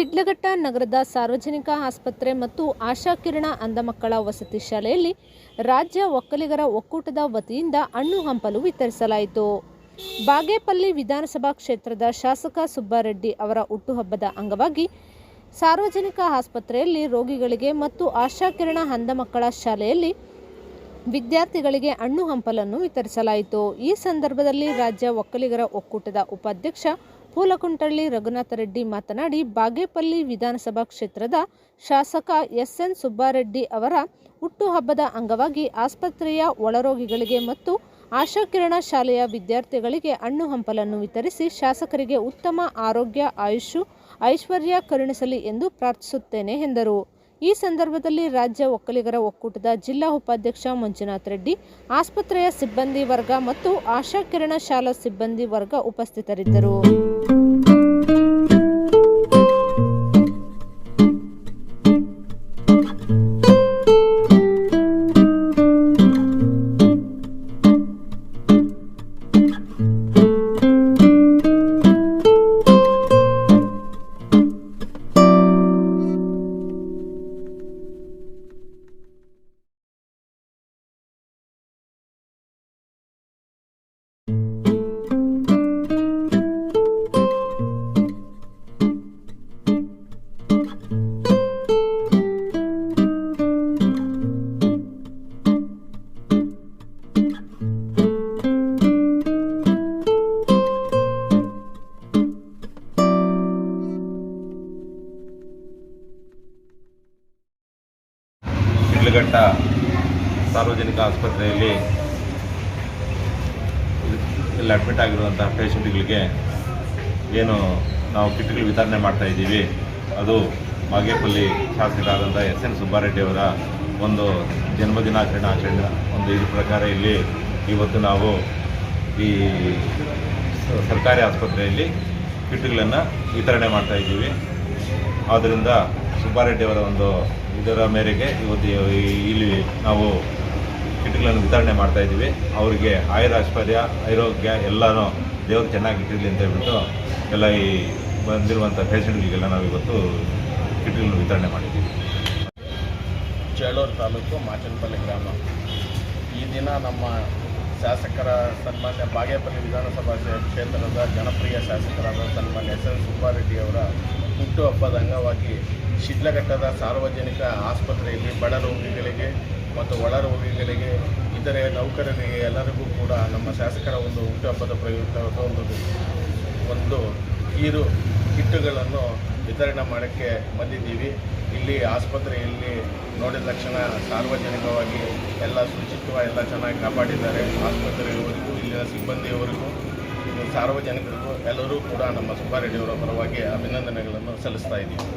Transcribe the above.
ಶಿಡ್ಲಘಟ್ಟ ನಗರದ ಸಾರ್ವಜನಿಕ ಆಸ್ಪತ್ರೆ ಮತ್ತು ಆಶಾಕಿರಣ ಅಂಧ ಮಕ್ಕಳ ವಸತಿ ಶಾಲೆಯಲ್ಲಿ ರಾಜ್ಯ ಒಕ್ಕಲಿಗರ ಒಕ್ಕೂಟದ ವತಿಯಿಂದ ಹಣ್ಣು ಹಂಪಲು ವಿತರಿಸಲಾಯಿತು. ಬಾಗೇಪಲ್ಲಿ ವಿಧಾನಸಭಾ ಕ್ಷೇತ್ರದ ಶಾಸಕ ಸುಬ್ಬಾರೆಡ್ಡಿ ಅವರ ಹುಟ್ಟುಹಬ್ಬದ ಅಂಗವಾಗಿ ಸಾರ್ವಜನಿಕ ಆಸ್ಪತ್ರೆಯಲ್ಲಿ ರೋಗಿಗಳಿಗೆ ಮತ್ತು ಆಶಾಕಿರಣ ಅಂಧ ಮಕ್ಕಳ ಶಾಲೆಯಲ್ಲಿ ವಿದ್ಯಾರ್ಥಿಗಳಿಗೆ ಹಣ್ಣು ಹಂಪಲನ್ನು ವಿತರಿಸಲಾಯಿತು. ಈ ಸಂದರ್ಭದಲ್ಲಿ ರಾಜ್ಯ ಒಕ್ಕಲಿಗರ ಒಕ್ಕೂಟದ ಉಪಾಧ್ಯಕ್ಷ ಪೂಲಕುಂಟಳ್ಳಿ ರಘುನಾಥ ರೆಡ್ಡಿ ಮಾತನಾಡಿ, ಬಾಗೇಪಲ್ಲಿ ವಿಧಾನಸಭಾ ಕ್ಷೇತ್ರದ ಶಾಸಕ ಎಸ್.ಎನ್. ಸುಬ್ಬಾರೆಡ್ಡಿ ಅವರ ಹುಟ್ಟುಹಬ್ಬದ ಅಂಗವಾಗಿ ಆಸ್ಪತ್ರೆಯ ಒಳರೋಗಿಗಳಿಗೆ ಮತ್ತು ಆಶಾಕಿರಣ ಶಾಲೆಯ ವಿದ್ಯಾರ್ಥಿಗಳಿಗೆ ಹಣ್ಣು ಹಂಪಲನ್ನು ವಿತರಿಸಿ ಶಾಸಕರಿಗೆ ಉತ್ತಮ ಆರೋಗ್ಯ, ಆಯುಷ್, ಐಶ್ವರ್ಯ ಕರುಣಿಸಲಿ ಎಂದು ಪ್ರಾರ್ಥಿಸುತ್ತೇನೆ ಎಂದರು. ಈ ಸಂದರ್ಭದಲ್ಲಿ ರಾಜ್ಯ ಒಕ್ಕಲಿಗರ ಒಕ್ಕೂಟದ ಜಿಲ್ಲಾ ಉಪಾಧ್ಯಕ್ಷ ಮಂಜುನಾಥ ರೆಡ್ಡಿ, ಆಸ್ಪತ್ರೆಯ ಸಿಬ್ಬಂದಿ ವರ್ಗ ಮತ್ತು ಆಶಾಕಿರಣ ಶಾಲಾ ಸಿಬ್ಬಂದಿ ವರ್ಗ ಉಪಸ್ಥಿತರಿದ್ದರು. ಶಿಡ್ಲಘಟ್ಟ ಸಾರ್ವಜನಿಕ ಆಸ್ಪತ್ರೆಯಲ್ಲಿ ಇಲ್ಲಿ ಅಡ್ಮಿಟ್ ಆಗಿರುವಂಥ ಪೇಷಂಟ್ಗಳಿಗೆ ಏನು ನಾವು ಕಿಟ್ಗಳು ವಿತರಣೆ ಮಾಡ್ತಾ ಇದ್ದೀವಿ, ಅದು ಬಾಗೇಪಲ್ಲಿ ಶಾಸಕರಾದಂಥ ಎಸ್.ಎನ್. ಸುಬ್ಬಾರೆಡ್ಡಿ ಅವರ ಒಂದು ಜನ್ಮದಿನಾಚರಣೆ ಒಂದು ಇದ್ರ ಪ್ರಕಾರ ಇಲ್ಲಿ ಇವತ್ತು ನಾವು ಈ ಸರ್ಕಾರಿ ಆಸ್ಪತ್ರೆಯಲ್ಲಿ ಕಿಟ್ಗಳನ್ನು ವಿತರಣೆ ಮಾಡ್ತಾ ಇದ್ದೀವಿ. ಆದ್ದರಿಂದ ಸುಬ್ಬಾರೆಡ್ಡಿ ಅವರ ಒಂದು ಇದರ ಮೇರೆಗೆ ಇವತ್ತು ಇಲ್ಲಿ ನಾವು ಕಿಟ್ಗಳನ್ನು ವಿತರಣೆ ಮಾಡ್ತಾ ಇದ್ದೀವಿ. ಅವರಿಗೆ ಆರೋಗ್ಯ ಎಲ್ಲನೂ ದೇವರು ಚೆನ್ನಾಗಿಟ್ಟಿರಲಿ ಅಂತ ಹೇಳ್ಬಿಟ್ಟು ಎಲ್ಲ ಈ ಬಂದಿರುವಂಥ ಪೇಷಂಟ್ಗಳಿಗೆಲ್ಲ ನಾವು ಇವತ್ತು ಕಿಟ್ಗಳನ್ನು ವಿತರಣೆ ಮಾಡಿದ್ದೀವಿ. ಚೇಳೂರು ತಾಲೂಕು ಮಾಚನಪಲ್ಲಿ ಗ್ರಾಮ. ಈ ದಿನ ನಮ್ಮ ಶಾಸಕರ ಸನ್ಮಾನ್ಯ ಬಾಗೇಪಲ್ಲಿ ವಿಧಾನಸಭಾ ಕ್ಷೇತ್ರದ ಜನಪ್ರಿಯ ಶಾಸಕರಾದ ಸನ್ಮಾನ್ಯ ಎಸ್.ಎನ್. ಸುಬ್ಬಾರೆಡ್ಡಿ ಅವರ ಹುಟ್ಟುಹಬ್ಬದ ಅಂಗವಾಗಿ ಶಿಡ್ಲಘಟ್ಟದ ಸಾರ್ವಜನಿಕ ಆಸ್ಪತ್ರೆಯಲ್ಲಿ ಬಡ ರೋಗಿಗಳಿಗೆ ಮತ್ತು ಒಳ ರೋಗಿಗಳಿಗೆ, ಇತರೆ ನೌಕರರಿಗೆ ಎಲ್ಲರಿಗೂ ಕೂಡ ನಮ್ಮ ಶಾಸಕರ ಒಂದು ಹುಟ್ಟುಹಬ್ಬದ ಪ್ರಯುಕ್ತ ಒಂದು ಕಿರು ಕಿಟ್ಟುಗಳನ್ನು ವಿತರಣೆ ಮಾಡೋಕ್ಕೆ ಬಂದಿದ್ದೀವಿ. ಇಲ್ಲಿ ಆಸ್ಪತ್ರೆಯಲ್ಲಿ ನೋಡಿದ ತಕ್ಷಣ ಸಾರ್ವಜನಿಕವಾಗಿ ಎಲ್ಲ ಶುಚಿತ್ವ ಎಲ್ಲ ಚೆನ್ನಾಗಿ ಕಾಪಾಡಿದ್ದಾರೆ. ಆಸ್ಪತ್ರೆಯವರಿಗೂ ಇಲ್ಲಿನ ಸಿಬ್ಬಂದಿಯವರಿಗೂ ಸಾರ್ವಜನಿಕರಿಗೂ ಎಲ್ಲರೂ ಕೂಡ ನಮ್ಮ ಸುಬ್ಬಾರೆಡ್ಡಿಯವರ ಪರವಾಗಿ ಅಭಿನಂದನೆಗಳನ್ನು ಸಲ್ಲಿಸ್ತಾ ಇದ್ದೀವಿ.